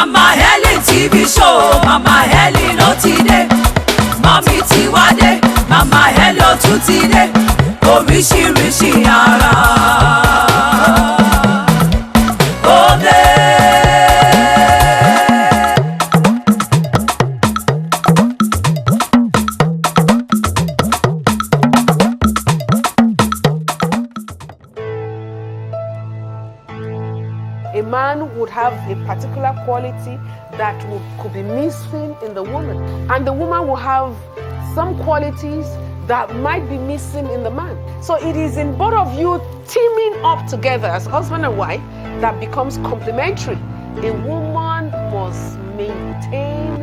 Mama Helen TV show, Mama Helen ló ti dé. Mọ́mí ti wá dé, Mama Helen ló tún ti dé. Oríṣiríṣi ara. A man would have a particular quality that could be missing in the woman, and the woman will have some qualities that might be missing in the man. So it is in both of you teaming up together as husband and wife that becomes complementary. A woman must maintain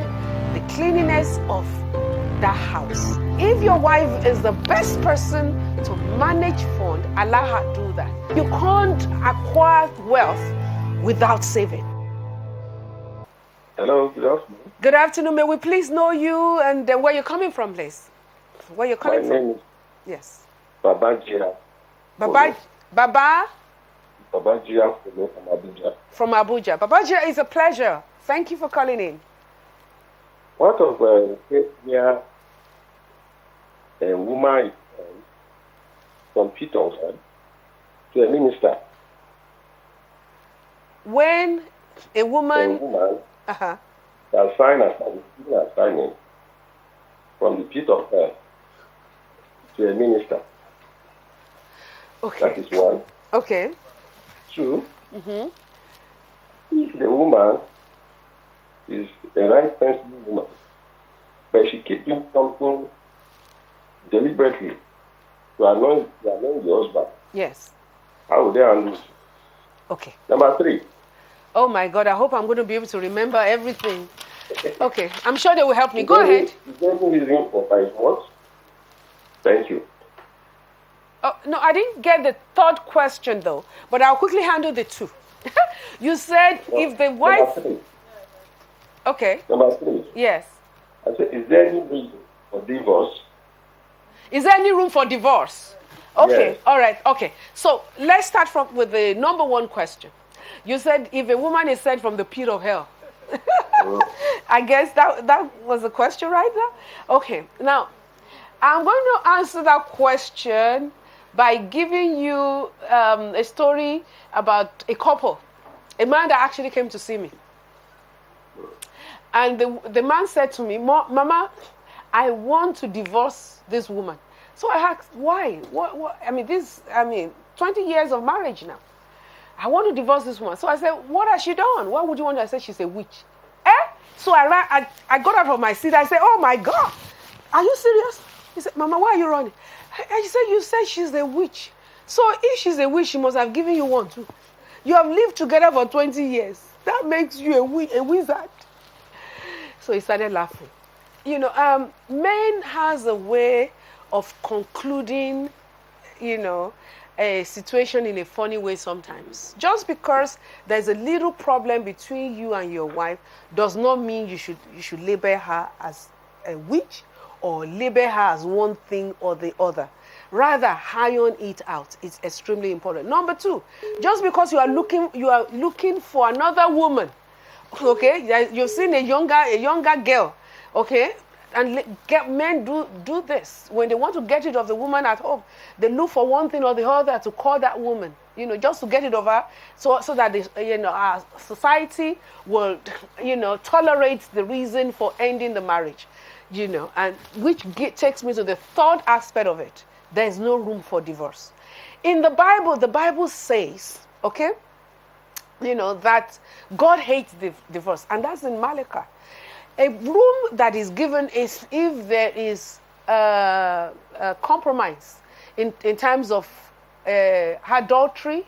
the cleanliness of that house. If your wife is the best person to manage fund, allow her to do that. You can't acquire wealth without saving. Hello, good afternoon. Good afternoon. May we please know you and where you're coming from, please? Where you're coming from? My name is Yes. Babajia. Baba? Babajia from Abuja. From Abuja. Babajia, it's a pleasure. Thank you for calling in. What of a woman from Peter to a minister? When a woman... A woman that signed an assignment from the pit of hell to a minister. Okay. That is one. Okay. Two, if the woman is a right sensitive woman, but she keeps doing something deliberately to annoy the husband, Yes. how would they handle it? Okay. Number three. Oh my God, I hope I'm going to be able to remember everything. Okay, I'm sure they will help me. Go ahead. Is there any reason for my what? Thank you. Oh, no, I didn't get the third question though, but I'll quickly handle the two. You said if the wife... Number three. Okay. Number three. Yes. I said, is there any reason for divorce? Is there any room for divorce? Okay, Yes. all right, okay. So let's start with the number one question. You said if a woman is sent from the pit of hell. I guess that was the question right now? Okay, now I'm going to answer that question by giving you a story about a couple, a man that actually came to see me. And the man said to me, Mama, I want to divorce this woman. So I asked, why? What? I mean, 20 years of marriage now. I want to divorce this woman. So I said, what has she done? What would you want to? I said, she's a witch. So I got out of my seat. I said, oh my God, are you serious? He said, Mama, why are you running? I said, you said she's a witch. So if she's a witch, she must have given you one too. You have lived together for 20 years. That makes you a wizard. So he started laughing. You know, men has a way of concluding, you know, a situation in a funny way sometimes. Just because there's a little problem between you and your wife does not mean you should label her as a witch or label her as one thing or the other. Rather, iron it out. It's extremely important. Number two, just because you are looking for another woman, okay? You've seen a younger girl, okay? And men do this. When they want to get rid of the woman at home, they look for one thing or the other to call that woman, you know, just to get rid of her, so that our society will, you know, tolerate the reason for ending the marriage, you know, and which takes me to the third aspect of it. There is no room for divorce. In the Bible says, okay, you know, that God hates divorce, and that's in Malachi. A room that is given is if there is a compromise in terms of adultery,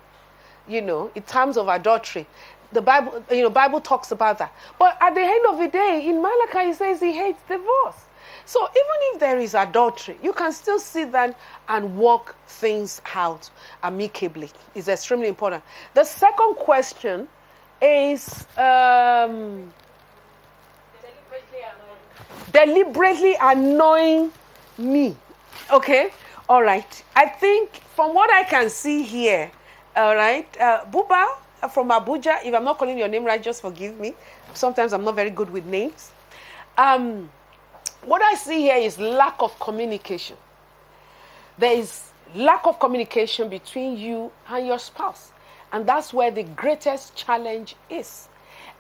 you know, in terms of adultery. The Bible talks about that. But at the end of the day, in Malachi, it says he hates divorce. So even if there is adultery, you can still sit down and work things out amicably. It's extremely important. The second question is... deliberately annoying me. Okay? All right. I think from what I can see here, all right, Buba, from Abuja. If I'm not calling your name right, just forgive me. Sometimes I'm not very good with names. What I see here is lack of communication. There is lack of communication between you and your spouse. And that's where the greatest challenge is.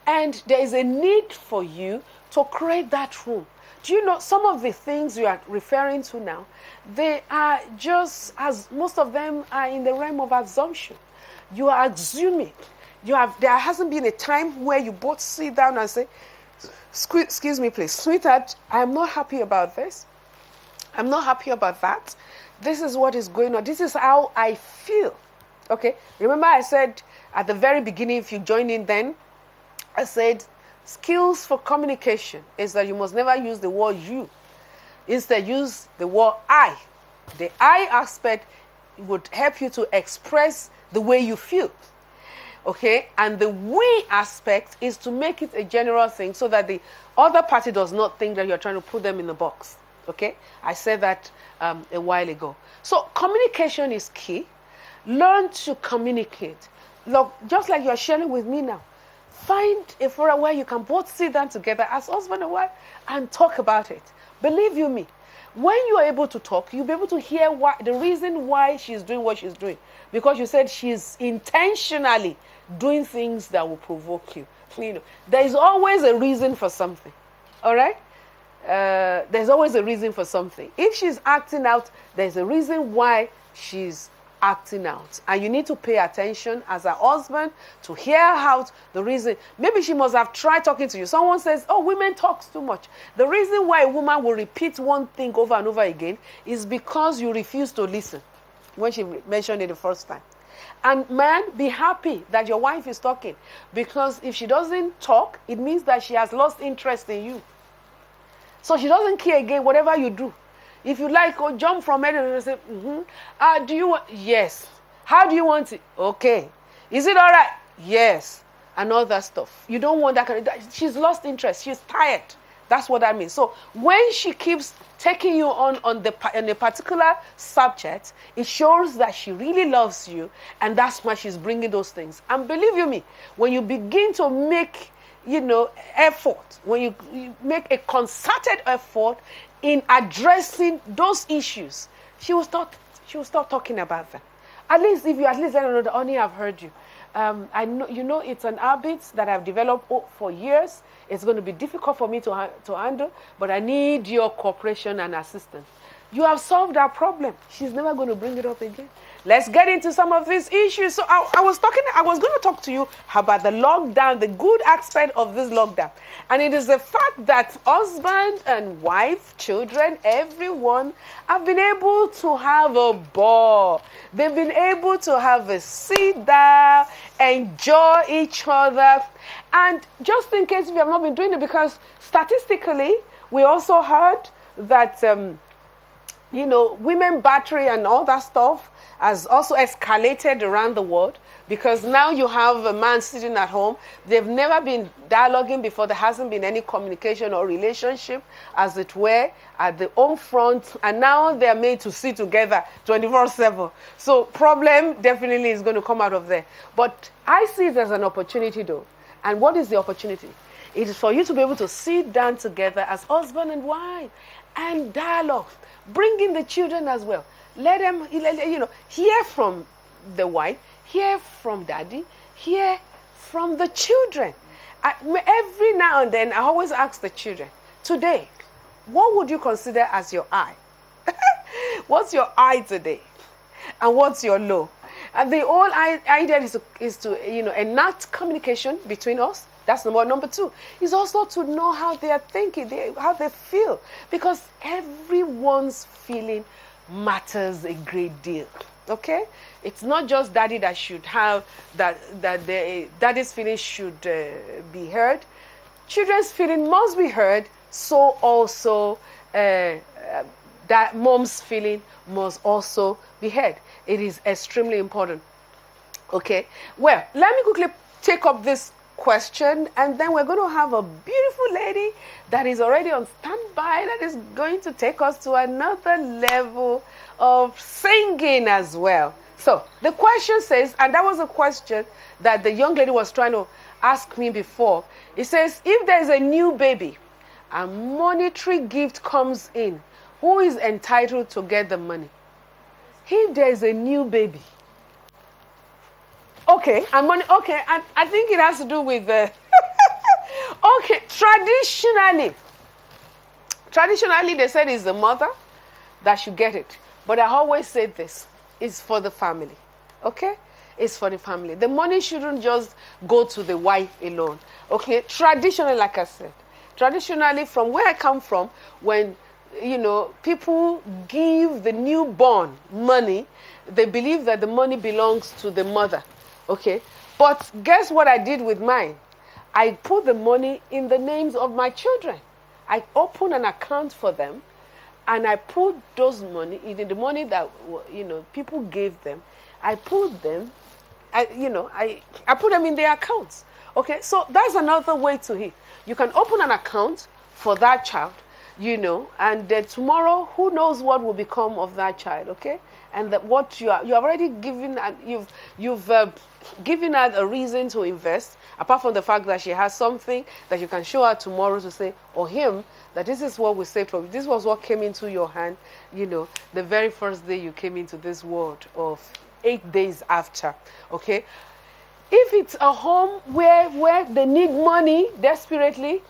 And there is a need for you to create that room. Do you know some of the things you are referring to now? They are just, as most of them are in the realm of assumption. You are assuming. There hasn't been a time where you both sit down and say, excuse me, please, sweetheart, I'm not happy about this. I'm not happy about that. This is what is going on. This is how I feel. Okay? Remember I said at the very beginning, if you join in then, I said skills for communication is that you must never use the word you. Instead, use the word I. The I aspect would help you to express the way you feel. Okay? And the we aspect is to make it a general thing so that the other party does not think that you're trying to put them in the box. Okay? I said that a while ago. So communication is key. Learn to communicate. Look, just like you're sharing with me now. Find a forum where you can both sit down together as husband and wife and talk about it. Believe you me, when you are able to talk, you'll be able to hear the reason why she's doing what she's doing. Because you said she's intentionally doing things that will provoke you. You know, there is always a reason for something. All right? There's always a reason for something. If she's acting out, there's a reason why she's acting out. And you need to pay attention as a husband to hear out the reason. Maybe she must have tried talking to you. Someone says, oh, women talk too much. The reason why a woman will repeat one thing over and over again is because you refuse to listen when she mentioned it the first time. And man, be happy that your wife is talking, because if she doesn't talk, it means that she has lost interest in you. So she doesn't care again whatever you do. If you like, jump from it and say, do you want? Yes. How do you want it? Okay. Is it all right? Yes. And all that stuff. You don't want that kind of. She's lost interest. She's tired. That's what that means. So when she keeps taking you on a particular subject, it shows that she really loves you, and that's why she's bringing those things. And believe you me, when you begin to make, effort, when you make a concerted effort in addressing those issues, she will start talking about them. At least if you let her know, honey, I've heard you. I know, it's an habit that I've developed for years. It's going to be difficult for me to handle, but I need your cooperation and assistance. You have solved our problem. She's never going to bring it up again. Let's get into some of these issues. So I was going to talk to you about the lockdown, the good aspect of this lockdown. And it is the fact that husband and wife, children, everyone have been able to have a ball. They've been able to have a sit down, enjoy each other. And just in case we have not been doing it, because statistically, we also heard that, women battery and all that stuff has also escalated around the world, because now you have a man sitting at home. They've never been dialoguing before. There hasn't been any communication or relationship, as it were, at the home front. And now they're made to sit together 24/7. So problem definitely is going to come out of there. But I see it as an opportunity, though. And what is the opportunity? It is for you to be able to sit down together as husband and wife and dialogue. Bring in the children as well. Let them, hear from the wife, hear from daddy, hear from the children. Every now and then, I always ask the children, today, what would you consider as your high? What's your high today? And what's your low? And the whole idea is to enact communication between us. That's number one. Number two is also to know how they are thinking, how they feel, because everyone's feeling matters a great deal. Okay, it's not just daddy that should have that daddy's feelings should be heard. Children's feeling must be heard. So also that mom's feeling must also be heard. It is extremely important. Okay, well, let me quickly take up this question, and then we're going to have a beautiful lady that is already on standby, that is going to take us to another level of singing as well. So the question says, and that was a question that the young lady was trying to ask me before. It says, if there is a new baby, a monetary gift comes in, who is entitled to get the money? If there is a new baby. Okay, and money. Okay, and I think it has to do with okay, traditionally they said it's the mother that should get it. But I always say this, it's for the family. Okay? It's for the family. The money shouldn't just go to the wife alone. Okay? Traditionally, like I said, traditionally from where I come from, when people give the newborn money, they believe that the money belongs to the mother. Okay? But guess what I did with mine? I put the money in the names of my children. I opened an account for them, and I put those money, in the money that people gave them. I put them, I put them in their accounts. Okay, so that's another way to it. You can open an account for that child, and then tomorrow, who knows what will become of that child? Okay, and that what you have already given, and you've given her a reason to invest. Apart from the fact that she has something that you can show her tomorrow to say, or him, that this is what we saved for you. This was what came into your hand, the very first day you came into this world, of 8 days after. Okay? If it's a home where they need money desperately,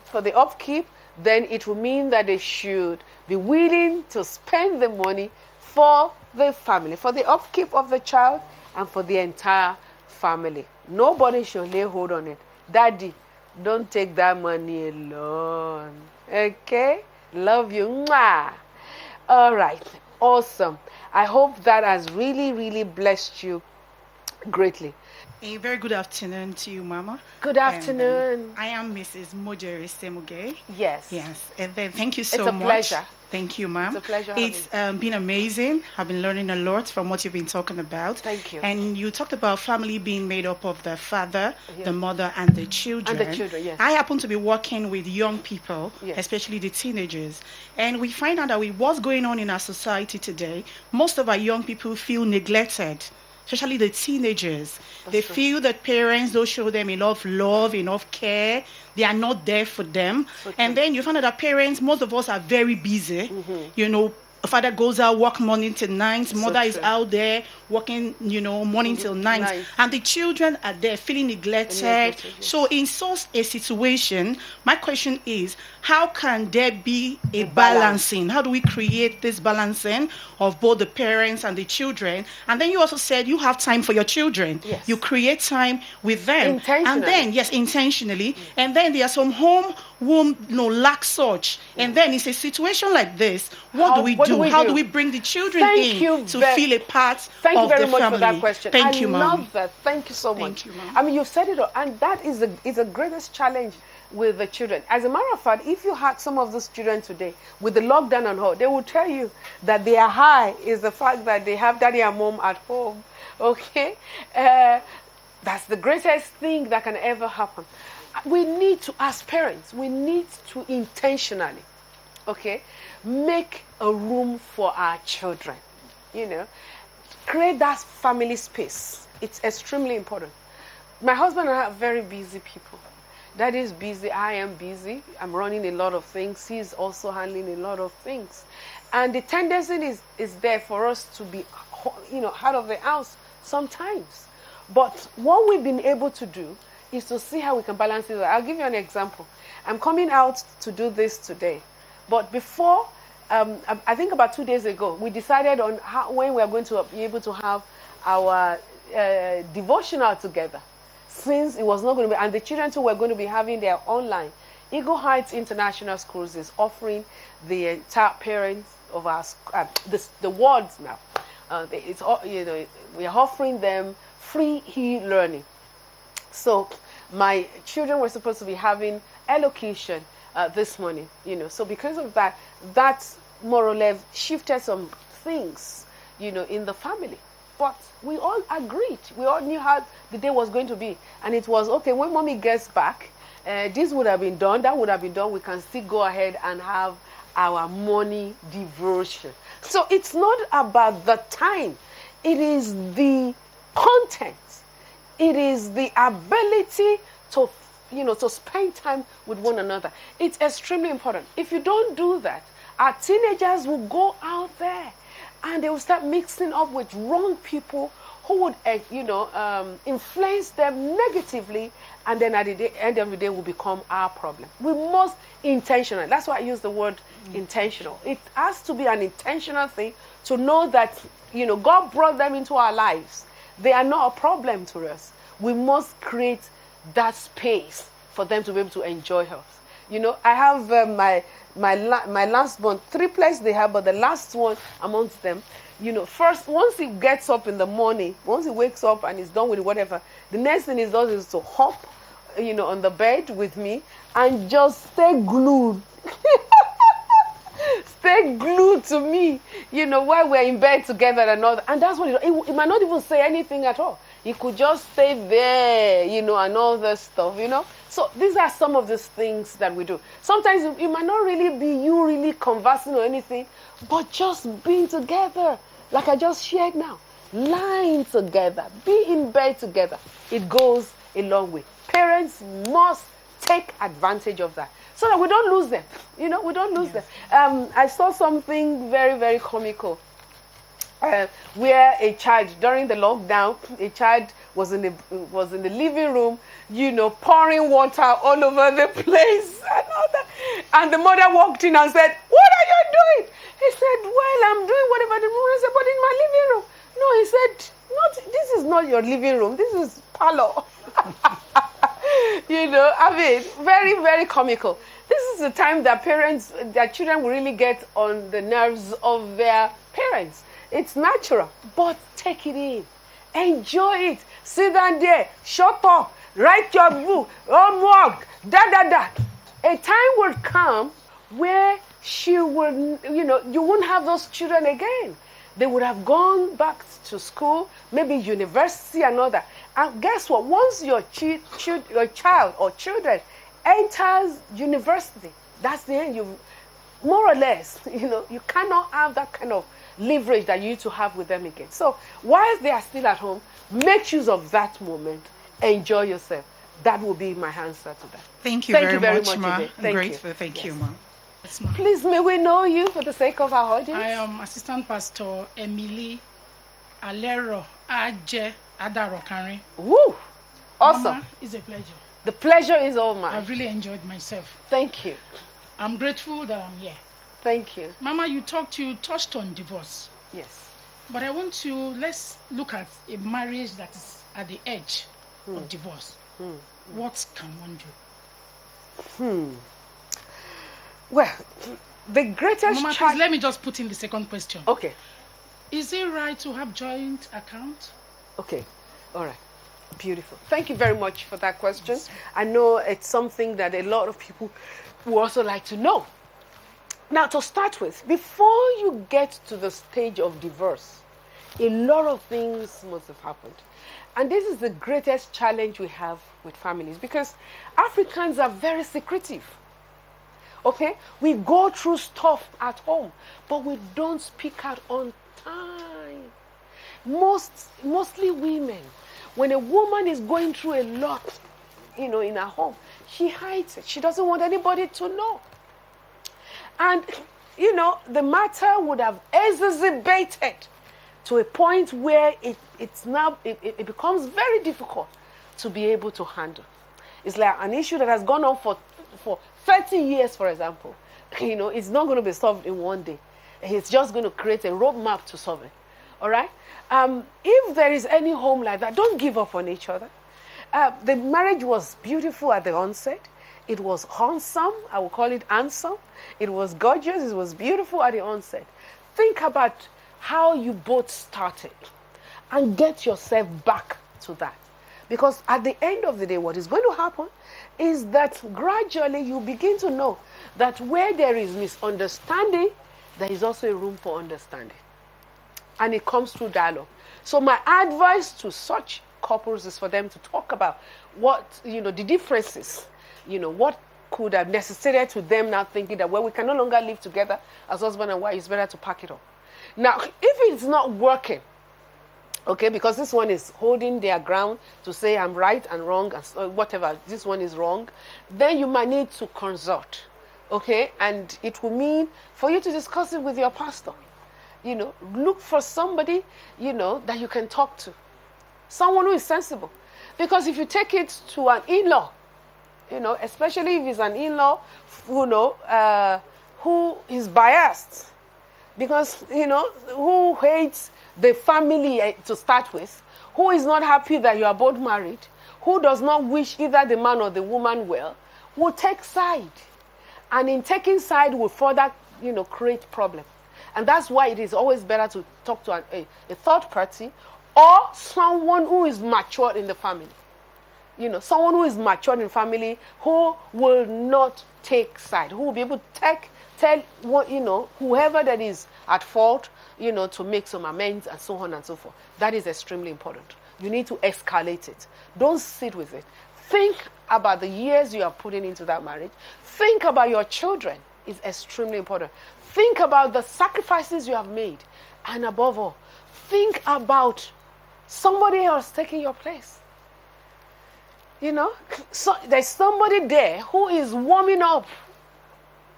for the upkeep, then it will mean that they should be willing to spend the money for the family, for the upkeep of the child and for the entire family. Nobody should lay hold on it. Daddy, don't take that money alone. Okay? Love you. Mwah. All right. Awesome. I hope that has really, really blessed you greatly. A very good afternoon to you, Mama. Good afternoon. And, I am Mrs. Mojere Semuge. Yes. Yes. And then thank you so much. It's a pleasure. Thank you, Ma'am. It's a pleasure. It's been amazing. I've been learning a lot from what you've been talking about. Thank you. And you talked about family being made up of the father, the mother, and the children. And the children, yes. I happen to be working with young people, yes, especially the teenagers. And we find out that with what's going on in our society today, most of our young people feel neglected. Especially the teenagers. They feel that parents don't show them enough love, enough care. They are not there for them. And then you find out that parents, most of us are very busy. Father goes out, work morning till night. Mother is out there working, morning till night. And the children are there feeling neglected. Yes. So in such a situation, my question is, how can there be a balancing? How do we create this balancing of both the parents and the children? And then you also said you have time for your children. Yes. You create time with them. Intentionally. And then, yes, intentionally. And then there are some home whom lack such. And then it's a situation like this. What do we do? How do we bring the children in to feel a part of the family? Thank you very much for that question. Thank you, Mom. I love that. Thank you so much. Thank you, Mom. I mean, you've said it all, and that is the greatest challenge with the children. As a matter of fact, if you had some of those children today with the lockdown and all, they will tell you that their high is the fact that they have daddy and mom at home. Okay? That's the greatest thing that can ever happen. We need to, as parents, we need to intentionally, make a room for our children. Create that family space. It's extremely important. My husband and I are very busy people. Daddy is busy, I am busy. I'm running a lot of things. He's also handling a lot of things. And the tendency is there for us to be, out of the house sometimes. But what we've been able to do is to see how we can balance it. I'll give you an example. I'm coming out to do this today. But before, I think about 2 days ago, we decided on when we are going to be able to have our devotional together. Since it was not going to be, and the children too were going to be having their online. Eagle Heights International Schools is offering the entire parents of our the wards now. We are offering them free e-learning. So my children were supposed to be having elocution this morning. So because of that, that more or less shifted some things, in the family. But we all agreed. We all knew how the day was going to be. And it was, okay, when mommy gets back, this would have been done, that would have been done. We can still go ahead and have our morning devotion. So it's not about the time. It is the content. It is the ability to, to spend time with one another. It's extremely important. If you don't do that, our teenagers will go out there and they will start mixing up with wrong people who would, influence them negatively, and then at the end of the day will become our problem. We must intentional. That's why I use the word intentional. It has to be an intentional thing to know that, God brought them into our lives. They are not a problem to us. We must create that space for them to be able to enjoy us. I have my last one, triplets they have, but the last one amongst them, first, once he gets up in the morning, once he wakes up and is done with whatever, the next thing he does is to hop, on the bed with me and just stay glued. Stay glued to me, while we're in bed together and all that. And that's what he might not even say anything at all. He could just stay there, and all this stuff, So these are some of the things that we do. Sometimes it might not really be you really conversing or anything, but just being together, like I just shared now. Lying together, be in bed together. It goes a long way. Parents must take advantage of that so that we don't lose them. We don't lose them. I saw something very, very comical. Where a child during the lockdown, a child was in the living room, pouring water all over the place and all that. And the mother walked in and said, "What are you doing?" He said, "Well, I'm doing whatever the room." I said, "But in my living room." No, he said, "Not. This is not your living room. This is parlor." Very, very comical. This is the time that their children will really get on the nerves of their parents. It's natural, but take it in. Enjoy it. Sit down there. Shut up. Write your book. Homework. A time will come where she will, you won't have those children again. They would have gone back to school, maybe university and all that. And guess what? Once your child or children enters university, that's the end. You more or less, you cannot have that kind of leverage that you need to have with them again. So while they are still at home, make use of that moment. Enjoy yourself. That will be my answer to that. Thank you very much, ma. I'm grateful. Thank you, ma. Yes, ma. Please, may we know you for the sake of our audience? I am Assistant Pastor Emily Alero Aje Adarokanri. Woo! Awesome. Mama, it's a pleasure. The pleasure is all mine. I've really enjoyed myself. Thank you. I'm grateful that I'm here. Thank you. Mama, you touched on divorce. Yes. But let's look at a marriage that is at the edge of divorce. What can one do? Well, the greatest Mama, please, let me just put in the second question. Okay. Is it right to have joint account? Okay. All right. Beautiful. Thank you very much for that question. I know it's something that a lot of people would also like to know. Now, to start with, before you get to the stage of divorce, a lot of things must have happened. And this is the greatest challenge we have with families, because Africans are very secretive. Okay? We go through stuff at home, but we don't speak out on time. Mostly women. When a woman is going through a lot, in her home, she hides it. She doesn't want anybody to know. And, the matter would have exacerbated to a point where it becomes very difficult to be able to handle. It's like an issue that has gone on for 30 years, for example. It's not going to be solved in one day. It's just going to create a roadmap to solve it. All right? If there is any home like that, don't give up on each other. The marriage was beautiful at the onset. It was handsome. I will call it handsome. It was gorgeous. It was beautiful at the onset. Think about how you both started and get yourself back to that. Because at the end of the day, what is going to happen is that gradually you begin to know that where there is misunderstanding, there is also a room for understanding. And it comes through dialogue. So my advice to such couples is for them to talk about what, the differences, what could have necessitated to them now thinking that, well, we can no longer live together as husband and wife, it's better to pack it up. Now, if it's not working, Okay, because this one is holding their ground to say I'm right and wrong and whatever, this one is wrong, then you might need to consult. Okay, and it will mean for you to discuss it with your pastor. You know, look for somebody, you know, that you can talk to. Someone who is sensible. Because if you take it to an in-law, you know, especially if it's an in-law, you know, who is biased, because, you know, who hates the family to start with, who is not happy that you are both married, who does not wish either the man or the woman well, will take side. And in taking side will further, you know, create problem. And that's why it is always better to talk to a third party or someone who is matured in the family. You know, someone who is matured in family who will not take side, who will be able to tell what, you know, whoever that is at fault, you know, to make some amends and so on and so forth. That is extremely important. You need to escalate it. Don't sit with it. Think about the years you are putting into that marriage. Think about your children. It's extremely important. Think about the sacrifices you have made. And above all, think about somebody else taking your place. You know, so there's somebody there who is warming up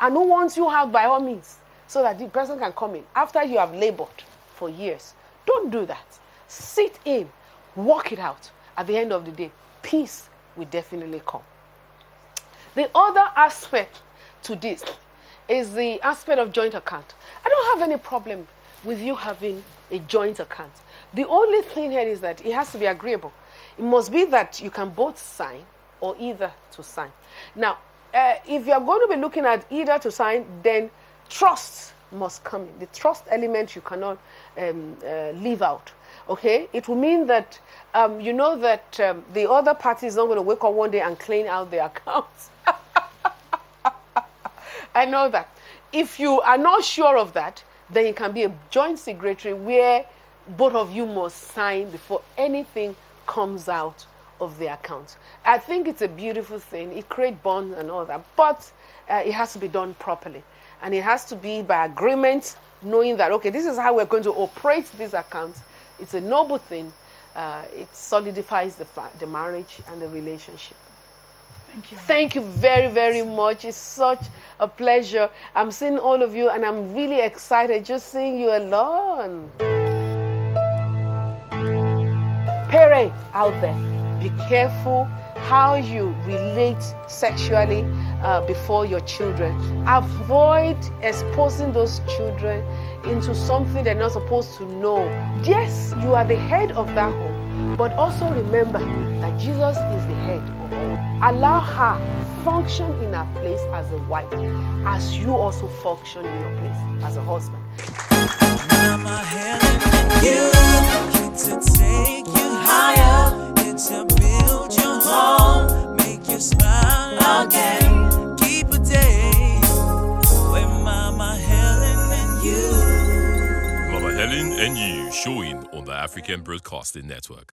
and who wants you out by all means so that the person can come in after you have labored for years. Don't do that. Sit in, work it out. At the end of the day, peace will definitely come. The other aspect to this is the aspect of joint account. I don't have any problem with you having a joint account. The only thing here is that it has to be agreeable. It must be that you can both sign or either to sign. Now, if you're going to be looking at either to sign, then trust must come in. The trust element you cannot leave out. Okay? It will mean that you know that the other party is not going to wake up one day and clean out their accounts. I know that. If you are not sure of that, then it can be a joint signatory where both of you must sign before anything comes out of the account. I think it's a beautiful thing. It creates bonds and all that, but it has to be done properly. And it has to be by agreement, knowing that, okay, this is how we're going to operate this account. It's a noble thing. It solidifies the marriage and the relationship. Thank you. Thank you very, very much. It's such a pleasure. I'm seeing all of you, and I'm really excited just seeing you alone. Parents out there, be careful how you relate sexually before your children. Avoid exposing those children into something they're not supposed to know. Yes, you are the head of that home, but also remember that Jesus is the head of all. Allow her function in her place as a wife, as you also function in your place as a husband. Mama Helen, you to take you higher, it's to build your home, make you smile again, keep a day with Mama Helen and you. Mama Helen and You, showing on the African Broadcasting Network.